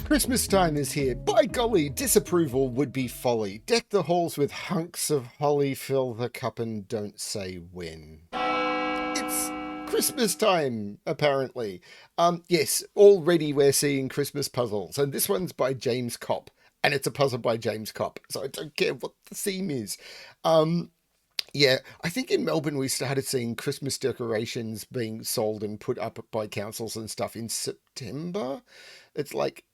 Christmas time is here. By golly, disapproval would be folly. Deck the halls with hunks of holly, fill the cup and don't say when. It's Christmas time, apparently. Yes, already we're seeing Christmas puzzles, and this one's by James Kopp, and it's a puzzle by James Kopp, so I don't care what the theme is. Um, yeah, I think in Melbourne we started seeing Christmas decorations being sold and put up by councils and stuff in September. It's like,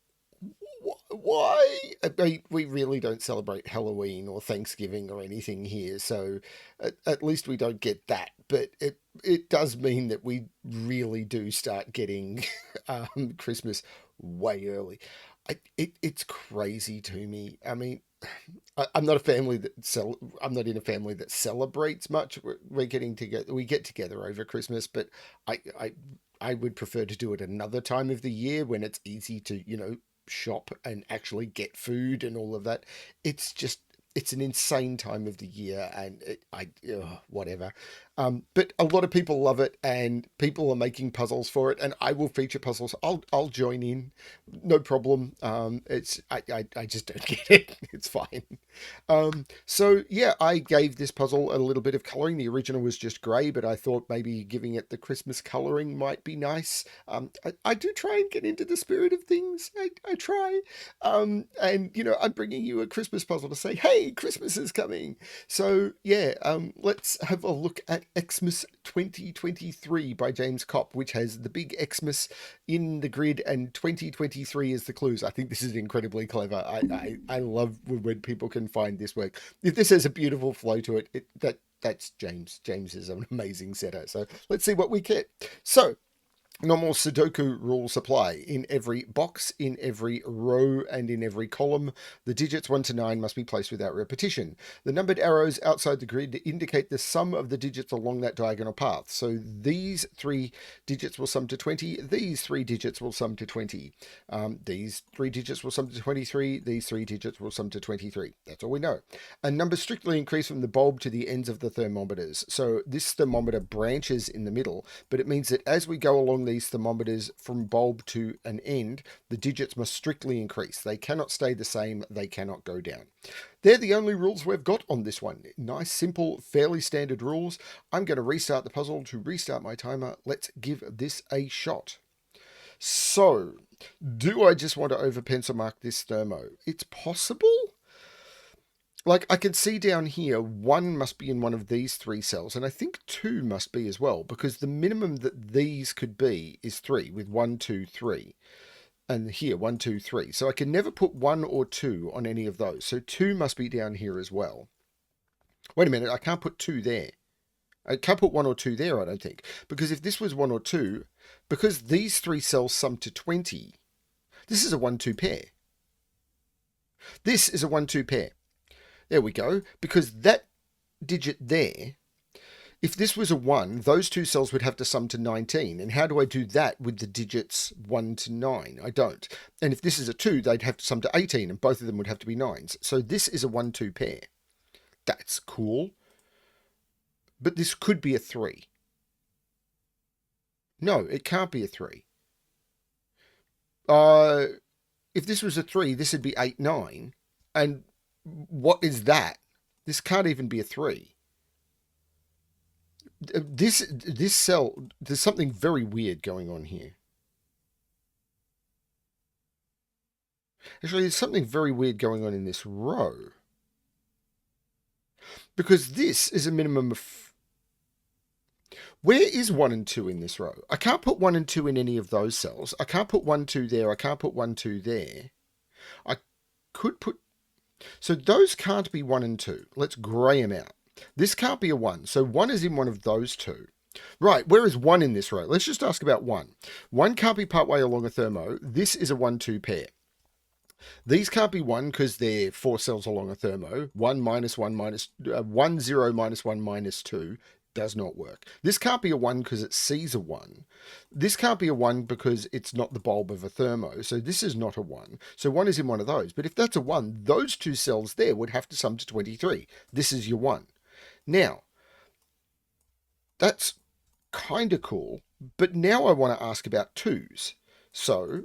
why? I mean, we really don't celebrate Halloween or Thanksgiving or anything here, so at least we don't get that. But it does mean that we really do start getting Christmas way early. It's crazy to me. I mean, I'm not a family that I'm not in a family that celebrates much. We're getting together. We get together over Christmas, but I I I would prefer to do it another time of the year when it's easy to shop and actually get food and all of that. It's just it's an insane time of the year, and whatever. But a lot of people love it, and people are making puzzles for it, and I will feature puzzles. I'll join in, no problem. I just don't get it. It's fine. So yeah, I gave this puzzle a little bit of colouring. The original was just grey, but I thought maybe giving it the Christmas colouring might be nice. I do try and get into the spirit of things. I try. And I'm bringing you a Christmas puzzle to say, hey, Christmas is coming. So yeah, let's have a look at Xmas 2023 by James Kopp, which has the big Xmas in the grid and 2023 is the clues. I think this is incredibly clever. I love when people can find this work. If this has a beautiful flow to it, that's James. James is an amazing setter. So let's see what we get. So normal Sudoku rules apply. In every box, in every row, and in every column, the digits 1 to 9 must be placed without repetition. The numbered arrows outside the grid indicate the sum of the digits along that diagonal path. So these 3 digits will sum to 20, these 3 digits will sum to 20. These 3 digits will sum to 23, these 3 digits will sum to 23. That's all we know. And numbers strictly increase from the bulb to the ends of the thermometers. So this thermometer branches in the middle, but it means that as we go along these thermometers from bulb to an end, the digits must strictly increase. They cannot stay the same, they cannot go down. They're the only rules we've got on this one. Nice, simple, fairly standard rules. I'm going to restart the puzzle to restart my timer. Let's give this a shot. So, do I just want to over pencil mark this thermo? It's possible. Like, I can see down here, 1 must be in one of these 3 cells, and I think 2 must be as well, because the minimum that these could be is 3, with 1, 2, 3. And here, 1, 2, 3. So I can never put 1 or 2 on any of those. So 2 must be down here as well. Wait a minute, I can't put 2 there. I can't put 1 or 2 there, I don't think. Because if this was 1 or 2, because these 3 cells sum to 20, this is a 1, 2 pair. This is a 1, 2 pair. There we go. Because that digit there, if this was a 1, those 2 cells would have to sum to 19. And how do I do that with the digits 1 to 9? I don't. And if this is a 2, they'd have to sum to 18, and both of them would have to be 9s. So this is a 1, 2 pair. That's cool. But this could be a 3. No, it can't be a 3. If this was a 3, this would be 8, 9. And what is that? This can't even be a 3. This cell, there's something very weird going on here. Actually, there's something very weird going on in this row. Because this is a minimum of... Where is 1 and 2 in this row? I can't put 1 and 2 in any of those cells. I can't put 1, 2 there. I can't put 1, 2 there. I could put... So those can't be 1 and 2. Let's grey them out. This can't be a 1. So 1 is in one of those 2. Right, where is 1 in this row? Let's just ask about 1. 1 can't be partway along a thermo. This is a 1, 2 pair. These can't be 1 because they're 4 cells along a thermo. 1 minus 1 minus 1, 0 minus 1 minus 2 does not work. This can't be a 1 because it sees a 1. This can't be a 1 because it's not the bulb of a thermo. So this is not a 1. So 1 is in one of those. But if that's a 1, those 2 cells there would have to sum to 23. This is your 1. Now, that's kind of cool. But now I want to ask about 2s. So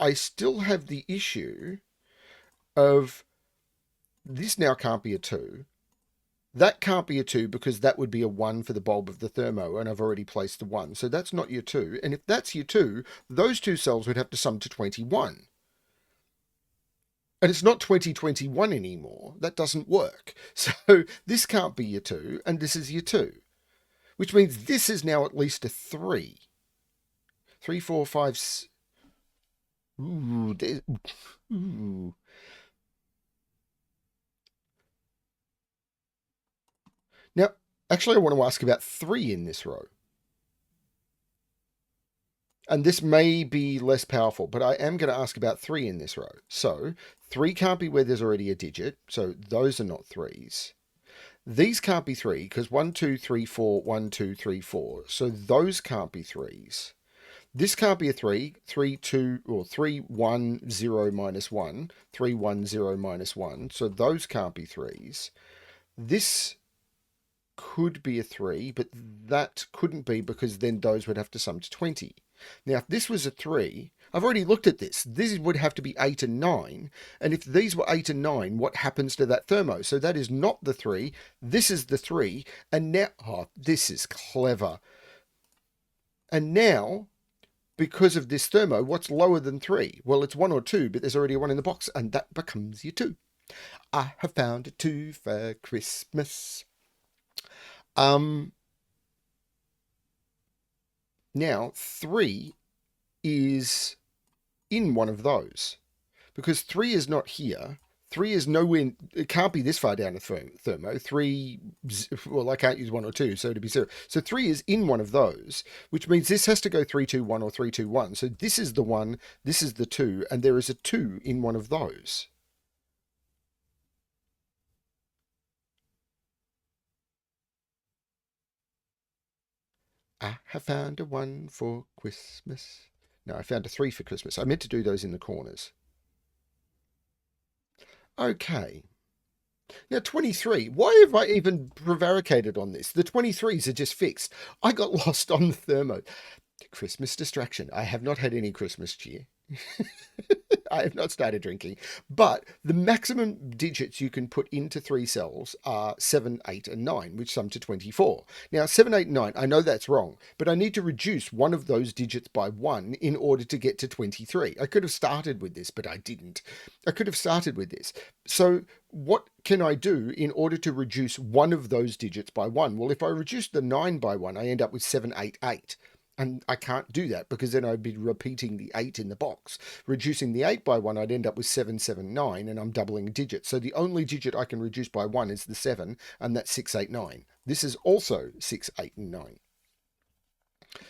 I still have the issue of this now can't be a 2. That can't be a 2 because that would be a 1 for the bulb of the thermo, and I've already placed the 1. So that's not your 2. And if that's your 2, those two cells would have to sum to 21. And it's not 2021 anymore. That doesn't work. So this can't be your 2, and this is your 2. Which means this is now at least a 3. 3, 4, 5... Ooh, ooh. Now, actually, I want to ask about 3 in this row. And this may be less powerful, but I am going to ask about 3 in this row. So 3 can't be where there's already a digit. So those are not 3s. These can't be 3 because 1, 2, 3, 4, 1, 2, 3, 4. So those can't be 3s. This can't be a 3. 3, 2, or 3, 1, 0, minus 1. 3, 1, 0, minus 1. So those can't be 3s. This could be a 3, but that couldn't be because then those would have to sum to 20. Now, if this was a 3, I've already looked at this. This would have to be 8 and 9. And if these were 8 and 9, what happens to that thermo? So that is not the 3. This is the 3. And now, oh, this is clever. And now, because of this thermo, what's lower than 3? Well, it's 1 or 2, but there's already a 1 in the box, and that becomes your 2. I have found a 2 for Christmas. Now, 3 is in one of those. Because 3 is not here. 3 is nowhere... It can't be this far down a thermo. 3... Well, I can't use 1 or 2, so it'd be 0. So 3 is in one of those, which means this has to go 3, 2, 1 or 3, 2, 1. So this is the 1, this is the 2, and there is a 2 in one of those. I have found a 1 for Christmas. No, I found a 3 for Christmas. I meant to do those in the corners. Okay. Now, 23. Why have I even prevaricated on this? The 23s are just fixed. I got lost on the thermo. Christmas distraction. I have not had any Christmas cheer. I have not started drinking. But the maximum digits you can put into 3 cells are 7, 8, and 9, which sum to 24. Now, 7, 8, and 9, I know that's wrong, but I need to reduce one of those digits by 1 in order to get to 23. I could have started with this, but I didn't. I could have started with this. So what can I do in order to reduce one of those digits by 1? Well, if I reduce the 9 by 1, I end up with 7, 8, 8. And I can't do that because then I'd be repeating the 8 in the box. Reducing the 8 by 1, I'd end up with 7, 7, 9, and I'm doubling digits. So the only digit I can reduce by 1 is the 7, and that's 6, 8, 9. This is also 6, 8, and 9.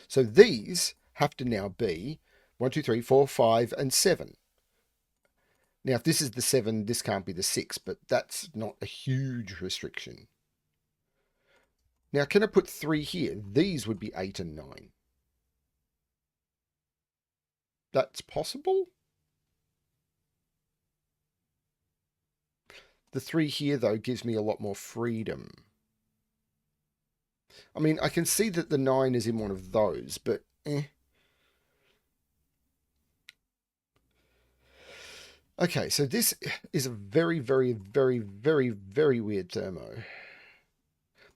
So these have to now be 1, 2, 3, 4, 5, and 7. Now, if this is the 7, this can't be the 6, but that's not a huge restriction. Now, can I put 3 here? These would be 8 and 9. That's possible? The 3 here, though, gives me a lot more freedom. I mean, I can see that the 9 is in one of those, but Okay, so this is a very, very, very, very, very weird thermo.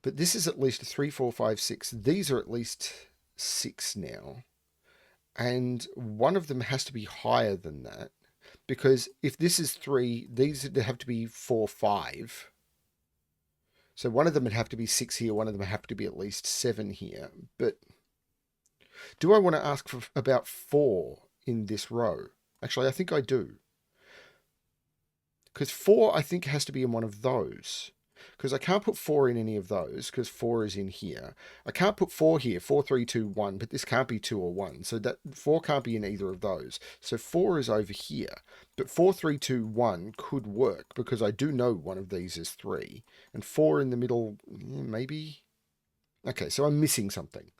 But this is at least a 3, 4, 5, 6. These are at least 6 now. And one of them has to be higher than that. Because if this is 3, these would have to be 4, 5. So one of them would have to be 6 here. One of them would have to be at least 7 here. But do I want to ask for about 4 in this row? Actually, I think I do. Because 4, I think, has to be in one of those. Because I can't put 4 in any of those, because 4 is in here. I can't put 4 here, 4, 3, 2, 1, but this can't be 2 or 1. So that 4 can't be in either of those. So 4 is over here. But 4, 3, 2, 1 could work, because I do know one of these is 3. And 4 in the middle, maybe? Okay, so I'm missing something.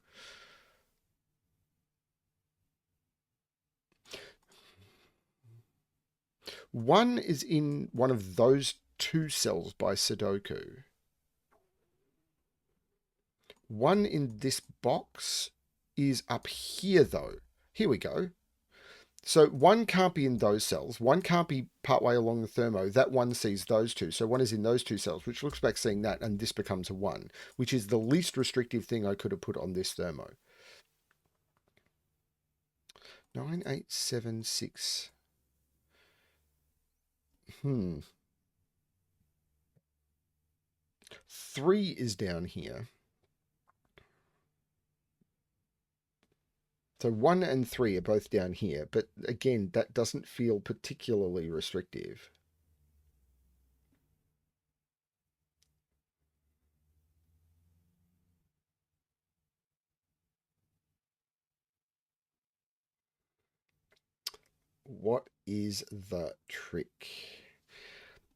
One is in one of those 2 cells by Sudoku. One in this box is up here, though. Here we go. So one can't be in those cells. One can't be partway along the thermo. That one sees those two. So one is in those two cells, which looks back seeing that, and this becomes a 1, which is the least restrictive thing I could have put on this thermo. 9876. 3 is down here. So 1 and 3 are both down here, but again, that doesn't feel particularly restrictive. What is the trick?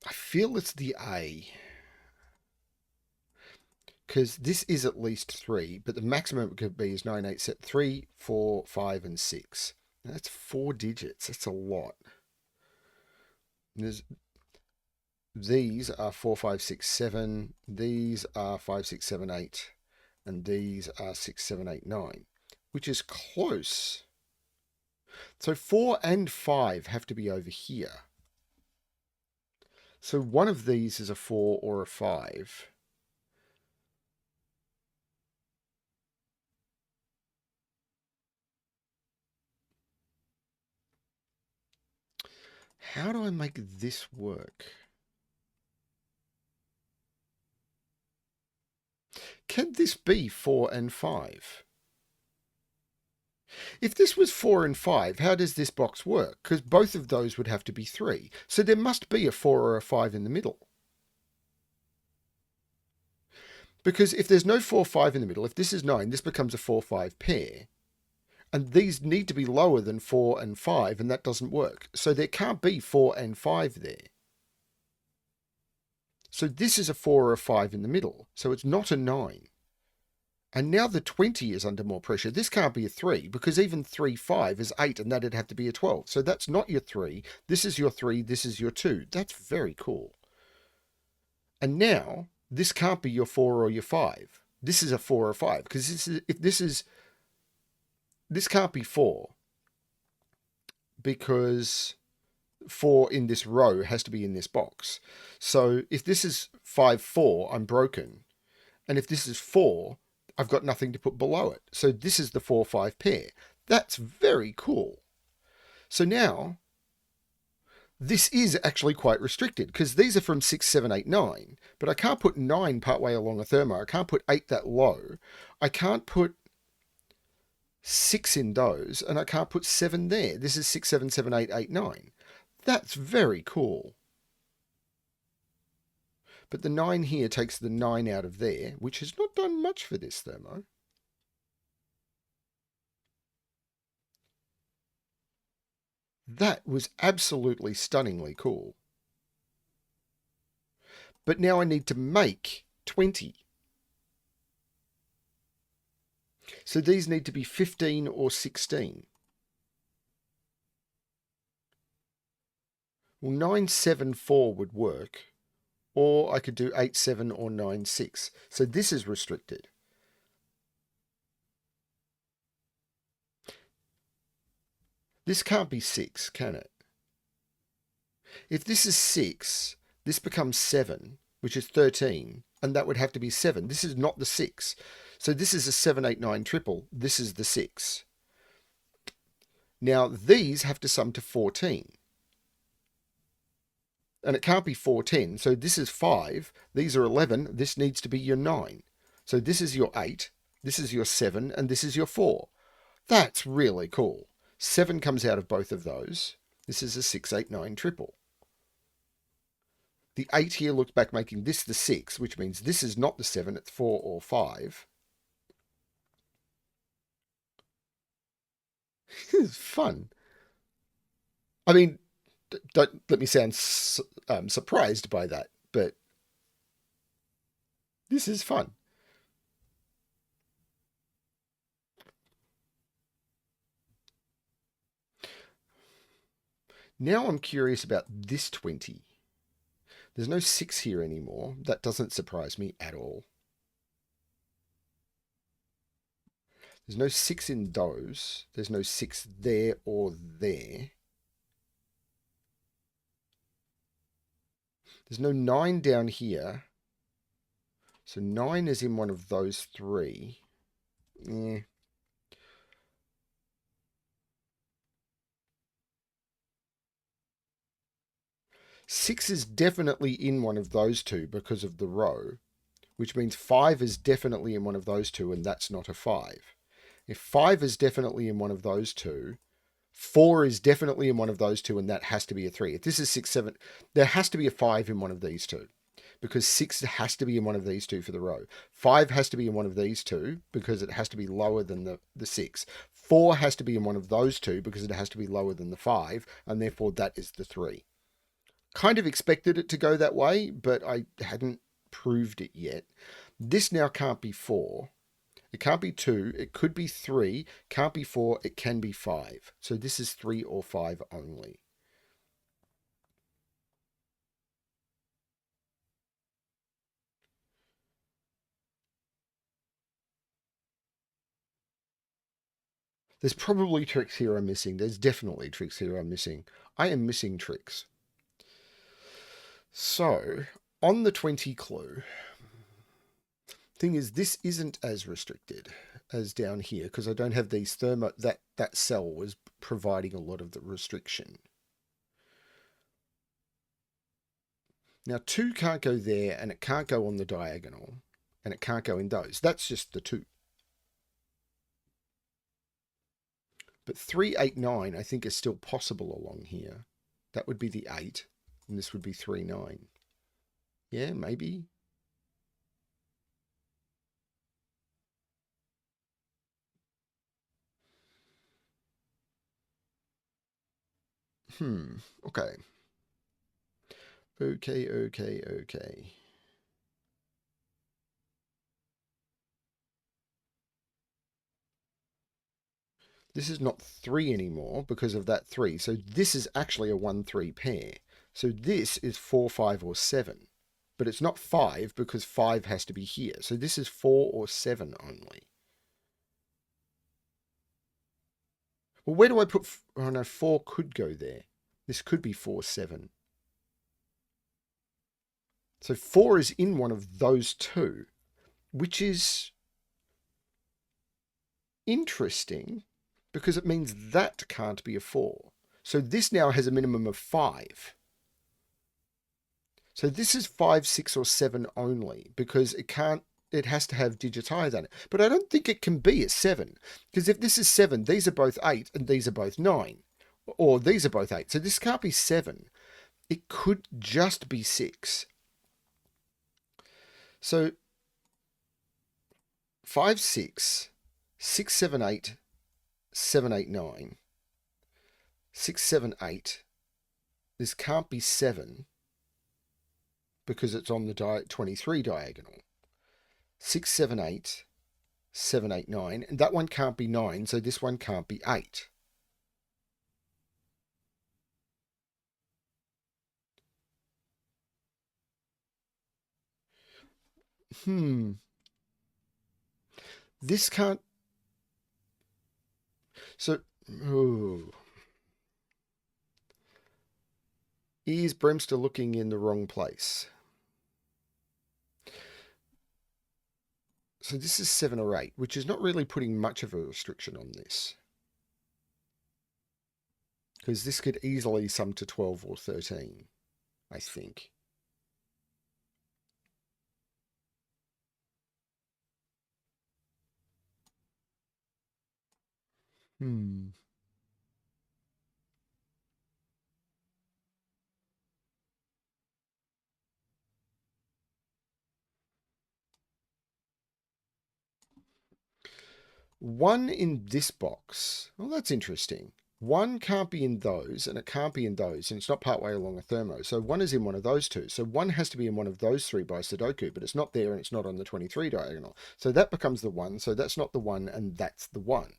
I feel it's the A. Because this is at least 3, but the maximum it could be is 9, 8, 7, 3, 4, 5, and 6. That's 4 digits. That's a lot. These are 4, 5, 6, 7. These are 5, 6, 7, 8. And these are 6, 7, 8, 9, which is close. So 4 and 5 have to be over here. So one of these is a 4 or a 5. How do I make this work? Can this be 4 and 5? If this was 4 and 5, how does this box work? Because both of those would have to be 3. So there must be a 4 or a 5 in the middle. Because if there's no 4, 5 in the middle, if this is 9, this becomes a 4, 5 pair. And these need to be lower than 4 and 5, and that doesn't work. So there can't be 4 and 5 there. So this is a 4 or a 5 in the middle. So it's not a 9. And now the 20 is under more pressure. This can't be a 3, because even 3, 5 is 8, and that'd have to be a 12. So that's not your 3. This is your 3. This is your 2. That's very cool. And now, this can't be your 4 or your 5. This is a 4 or 5, because this can't be 4, because 4 in this row has to be in this box. So if this is 5, 4, I'm broken. And if this is 4, I've got nothing to put below it. So this is the 4, 5 pair. That's very cool. So now, this is actually quite restricted, because these are from 6, 7, 8, 9. But I can't put 9 partway along a thermo. I can't put 8 that low. I can't put 6 in those, and I can't put 7 there. This is 6, 7, 7, 8, 8, 9. That's very cool. But the 9 here takes the 9 out of there, which has not done much for this thermo. That was absolutely stunningly cool. But now I need to make 20. So these need to be 15 or 16. Well, 974 would work. Or I could do 87 or 96. So this is restricted. This can't be 6, can it? If this is 6, this becomes 7, which is 13, and that would have to be 7. This is not the 6. So this is a 7, 8, 9 triple. This is the 6. Now these have to sum to 14. And it can't be 410. So this is 5. These are 11. This needs to be your 9. So this is your 8. This is your 7. And this is your 4. That's really cool. 7 comes out of both of those. This is a 6, 8, 9 triple. The 8 here looks back making this the 6, which means this is not the 7. It's 4 or 5. It's fun. I mean, don't let me sound surprised by that, but this is fun. Now I'm curious about this 20. There's no 6 here anymore. That doesn't surprise me at all. There's no 6 in those. There's no 6 there or there. There's no 9 down here. So 9 is in one of those 3. Yeah. Six is definitely in one of those two because of the row, which means 5 is definitely in one of those two, and that's not a 5. If 5 is definitely in one of those two, 4 is definitely in one of those two, and that has to be a 3. If this is 6, 7, there has to be a 5 in one of these two, because 6 has to be in one of these two for the row. 5 has to be in one of these two, because it has to be lower than the 6. 4 has to be in one of those two, because it has to be lower than the 5, and therefore that is the 3. Kind of expected it to go that way, but I hadn't proved it yet. This now can't be 4. It can't be 2. It could be 3. Can't be 4. It can be 5. So this is 3 or 5 only. There's probably tricks here I'm missing. There's definitely tricks here I'm missing. I am missing tricks. So, on the 20 clue, thing is, this isn't as restricted as down here because I don't have these that cell was providing a lot of the restriction. Now 2 can't go there, and it can't go on the diagonal, and it can't go in those. That's just the 2. But 3, 8, 9 I think is still possible along here. That would be the 8, and this would be 3, 9. Yeah, maybe. Okay. Okay. This is not 3 anymore because of that 3. So this is actually a 1, 3 pair. So this is 4, 5, or 7. But it's not 5 because 5 has to be here. So this is 4 or 7 only. Well, where do I put... Oh, no, 4 could go there. This could be 4, 7. So 4 is in one of those two, which is interesting because it means that can't be a 4. So this now has a minimum of 5. So this is 5, 6, or 7 only because it has to have digits higher than it. But I don't think it can be a 7 because if this is 7, these are both 8 and these are both 9. Or these are both 8. So this can't be 7. It could just be 6. So 5, 6, 6, 7, 8, 7, 8, 9, 6, 7, 8. This can't be 7 because it's on the 23 diagonal. 6, 7, 8, 7, 8, 9. And that one can't be 9, so this one can't be 8. This can't... So... Ooh. Is BremSter looking in the wrong place? So this is 7 or 8, which is not really putting much of a restriction on this. Because this could easily sum to 12 or 13, I think. One in this box. Well, that's interesting. One can't be in those, and it can't be in those, and it's not partway along a thermo. So one is in one of those two. So one has to be in one of those 3 by Sudoku, but it's not there, and it's not on the 23 diagonal. So that becomes the 1. So that's not the 1, and that's the 1.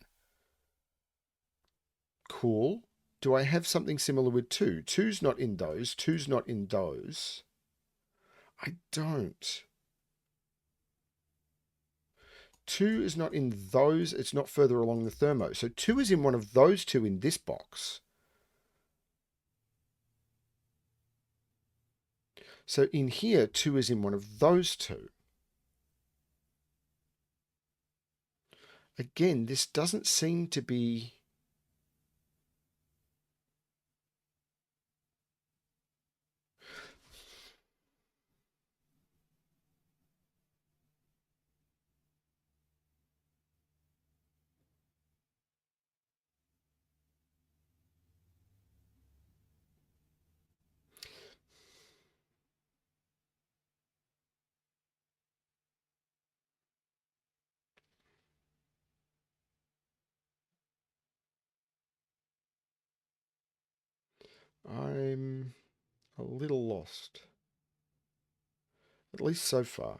Cool. Do I have something similar with 2? 2's not in those. 2's not in those. I don't. 2 is not in those. It's not further along the thermo. So 2 is in one of those two in this box. So in here, 2 is in one of those two. Again, this doesn't seem to be... I'm a little lost. At least so far.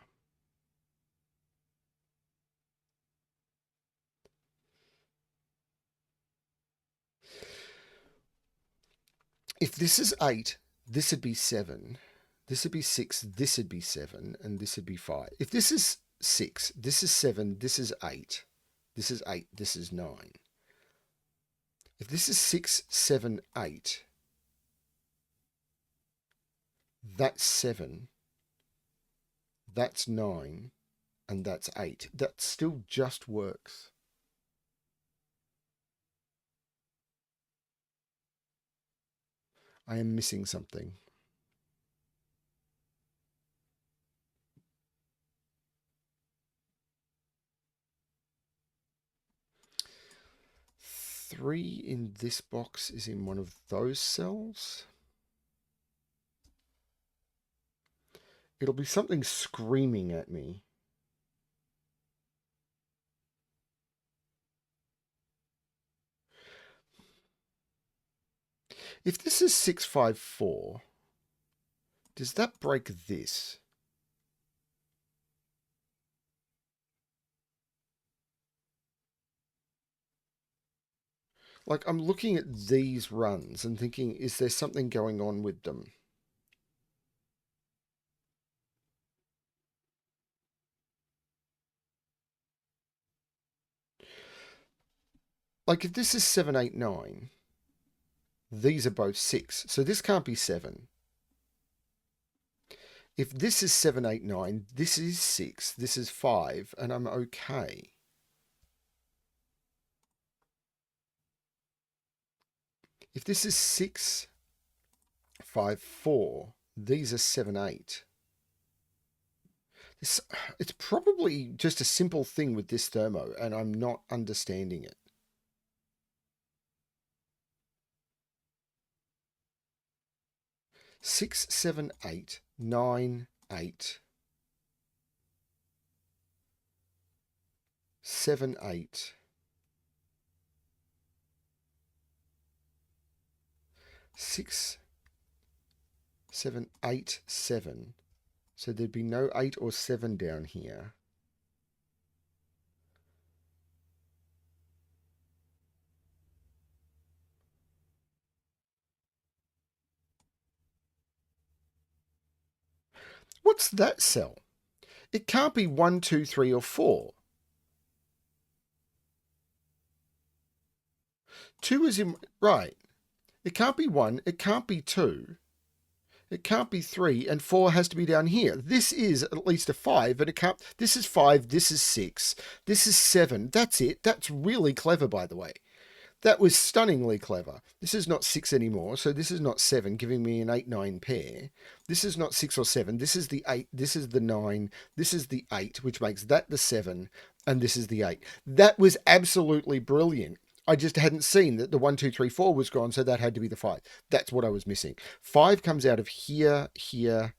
If this is 8, this would be 7. This would be 6, this would be 7, and this would be 5. If this is 6, this is 7, this is 8. This is 8, this is 9. If this is 6, 7, 8, that's 7, that's 9, and that's 8. That still just works. I am missing something. Three in this box is in one of those cells. It'll be something screaming at me. If this is 654, does that break this? Like, I'm looking at these runs and thinking, is there something going on with them? Like, if this is 789, these are both 6, so this can't be 7. If this is 789, this is 6, this is 5, and I'm okay. If this is 6, 5, 4, these are 7, 8. It's probably just a simple thing with this thermo, and I'm not understanding it. Six, 7, 8, 9, 8. 7, 8. 6, 7, 8, 7. So there'd be no 8 or 7 down here. What's that cell? It can't be 1, 2, 3, or 4. 2 is in... Right. It can't be 1. It can't be 2. It can't be 3, and 4 has to be down here. This is at least a 5, but it can't... This is 5, this is 6, this is 7. That's it. That's really clever, by the way. That was stunningly clever. This is not 6 anymore, so this is not 7, giving me an 8-9 pair. This is not 6 or 7. This is the 8, this is the 9, this is the 8, which makes that the 7, and this is the 8. That was absolutely brilliant. I just hadn't seen that the 1, 2, 3, 4 was gone, so that had to be the 5. That's what I was missing. 5 comes out of here, here.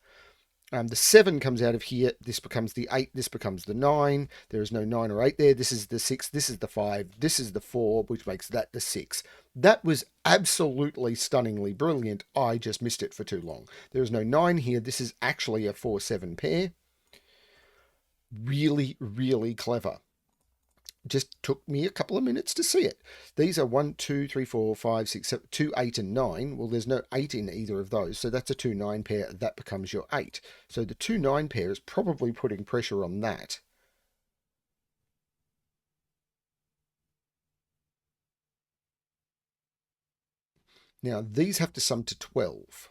The 7 comes out of here. This becomes the 8. This becomes the 9. There is no 9 or 8 there. This is the 6. This is the 5. This is the 4, which makes that the 6. That was absolutely stunningly brilliant. I just missed it for too long. There is no 9 here. This is actually a 4-7 pair. Really, really clever. Just took me a couple of minutes to see it. These are 1, 2, 3, 4, 5, 6, 7, 2, 8, and 9. Well, there's no 8 in either of those, so that's a 2, 9 pair. That becomes your 8. So the 2, 9 pair is probably putting pressure on that. Now, these have to sum to 12.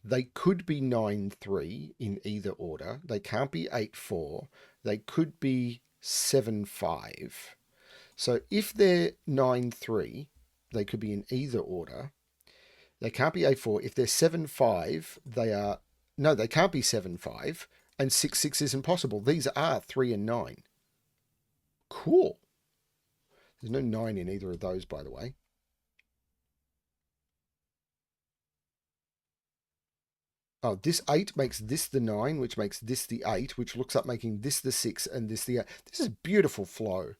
They could be 9-3 in either order. They can't be 8-4. They could be 7-5. So if they're 9-3, they could be in either order. They can't be 8-4. If they're 7-5, they are... No, they can't be 7-5. And 6-6 isn't possible. These are 3 and 9. Cool. There's no 9 in either of those, by the way. Oh, this 8 makes this the 9, which makes this the 8, which looks up making this the 6 and this the 8. This is beautiful flow.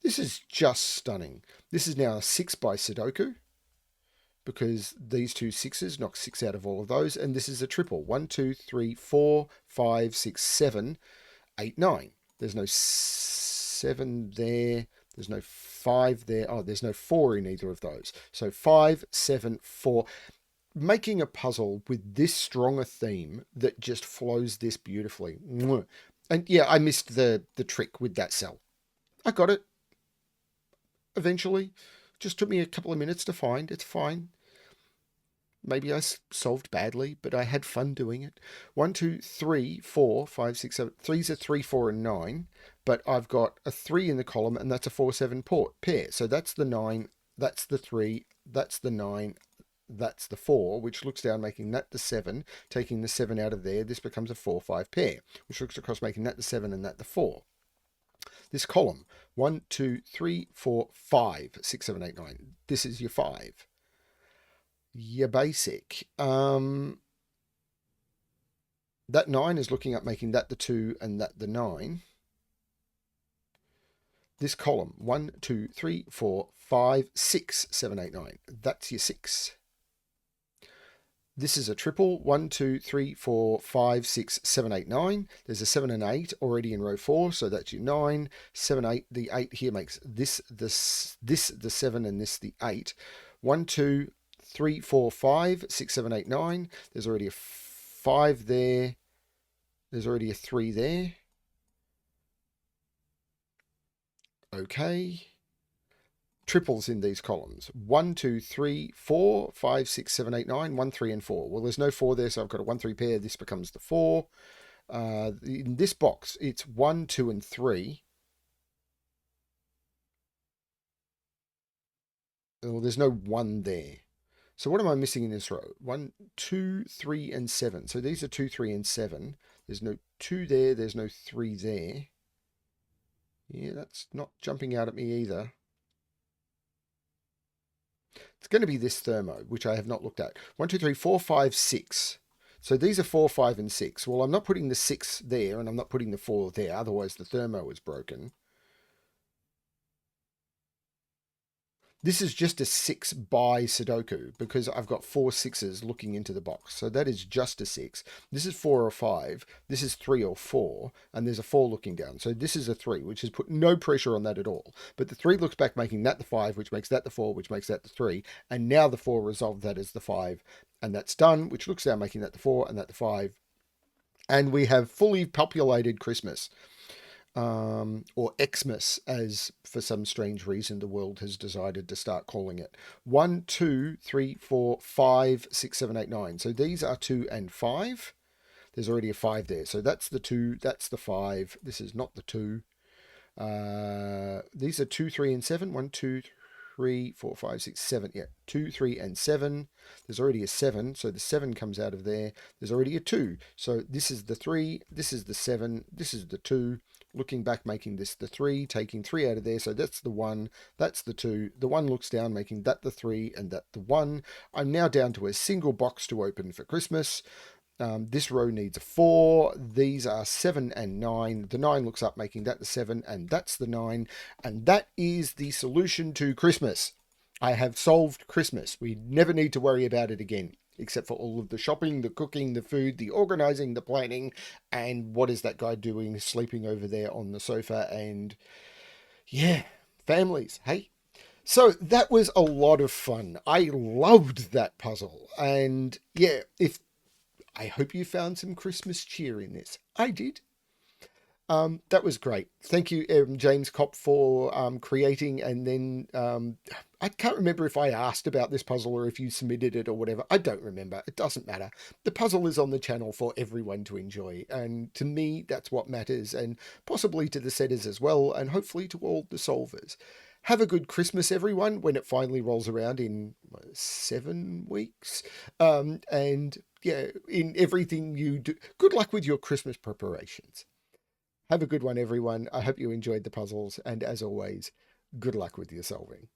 This is just stunning. This is now a 6 by Sudoku, because these two 6s knock 6 out of all of those, and this is a triple. 1, 2, 3, 4, 5, 6, 7, 8, 9. There's no 7 there. There's no 5 there. Oh, there's no 4 in either of those. So 5, 7, 4. Making a puzzle with this strong a theme that just flows this beautifully. And yeah, I missed the trick with that cell. I got it eventually. Just took me a couple of minutes to find. It's fine. Maybe I solved badly, but I had fun doing it. 1, 2, 3, 4, 5, 6, 7. 3's a 3, 4, and 9. But I've got a 3 in the column, and that's a 4, 7 pair. So that's the 9, that's the 3, that's the 9, that's the 4, which looks down, making that the 7. Taking the 7 out of there, this becomes a 4, 5 pair, which looks across, making that the 7 and that the 4. This column, 1, 2, 3, 4, 5, 6, 7, 8, 9. This is your 5. Your basic. That 9 is looking up, making that the 2 and that the 9. This column, 1, 2, 3, 4, 5, 6, 7, 8, 9. That's your 6. This is a triple. 1, 2, 3, 4, 5, 6, 7, 8, 9. There's a 7 and 8 already in row 4, so that's your 9. 7, 8. The 8 here makes this the 7 and this the 8. 1, 2, 3, 4, 5, 6, 7, 8, 9. There's already a 5 there. There's already a 3 there. Okay. Triples in these columns. 1, 2, 3, 4, 5, 6, 7, 8, 9. 1, 3, and 4. Well, there's no 4 there, so I've got a 1, 3 pair. This becomes the 4. In this box, it's 1, 2, and 3. Well, there's no 1 there. So what am I missing in this row? 1, 2, 3, and 7. So these are 2, 3, and 7. There's no 2 there. There's no 3 there. Yeah, that's not jumping out at me either. It's going to be this thermo, which I have not looked at. 1, 2, 3, 4, 5, 6. So these are 4, 5, and 6. Well, I'm not putting the 6 there, and I'm not putting the 4 there. Otherwise, the thermo is broken. This is just a 6 by Sudoku because I've got 4 6s looking into the box. So that is just a 6. This is 4 or 5. This is 3 or 4. And there's a 4 looking down. So this is a 3, which has put no pressure on that at all. But the 3 looks back, making that the 5, which makes that the 4, which makes that the 3. And now the 4 resolved that as the 5. And that's done, which looks down, making that the 4 and that the 5. And we have fully populated Christmas. Or Xmas, as for some strange reason the world has decided to start calling it. 1, 2, 3, 4, 5, 6, 7, 8, 9. So these are 2 and 5. There's already a 5 there. So that's the 2, that's the 5. This is not the 2. These are 2, 3, and 7. 1, 2, 3, 4, 5, 6, 7. Yeah, 2, 3, and 7. There's already a 7, so the 7 comes out of there. There's already a 2. So this is the 3, this is the 7, this is the 2. Looking back, making this the 3, taking 3 out of there. So that's the 1, that's the 2. The 1 looks down, making that the 3 and that the 1. I'm now down to a single box to open for Christmas. This row needs a 4. These are 7 and 9. The 9 looks up, making that the 7, and that's the 9. And that is the solution to Christmas. I have solved Christmas. We never need to worry about it again, except for all of the shopping, the cooking, the food, the organizing, the planning, and what is that guy doing, sleeping over there on the sofa, and yeah, families, hey? So that was a lot of fun. I loved that puzzle, and yeah, I hope you found some Christmas cheer in this. I did. That was great. Thank you, James Kopp, for creating. And then I can't remember if I asked about this puzzle or if you submitted it or whatever. I don't remember. It doesn't matter. The puzzle is on the channel for everyone to enjoy. And to me, that's what matters. And possibly to the setters as well. And hopefully to all the solvers. Have a good Christmas, everyone, when it finally rolls around in 7 weeks. And yeah, in everything you do, good luck with your Christmas preparations. Have a good one, everyone. I hope you enjoyed the puzzles. And as always, good luck with your solving.